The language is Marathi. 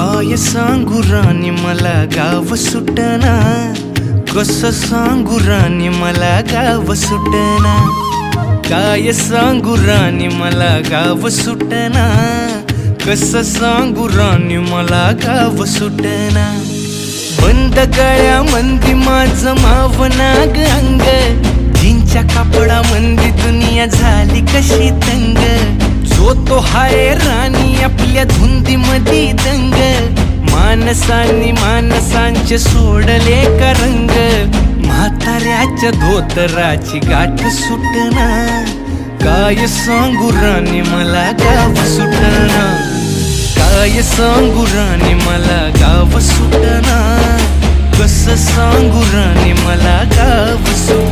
काय सांगू राणी मला गाव सुटना, कसं सांगू राणी मला गाव सुटना, काय सांगू राणी मला गाव सुटना, कसं सांगू राणी मला गाव सुटना। बंद गळ्यामंदी माझं मावनाग अंग, जीनच्या कापडामंदी दुनिया झाली कशी तंग, जो तो हाय राणी आपल्या धुंदीमधी दंग, माणसांनी माणसांचे सोडले का रंग, म्हाताऱ्याच्या धोतराची गाठ सुटना, काय सांगू राणी मला गाव सुटना, काय सांगू राणी मला गाव सुटना, कसं सांगू राणी मला गाव सुटना।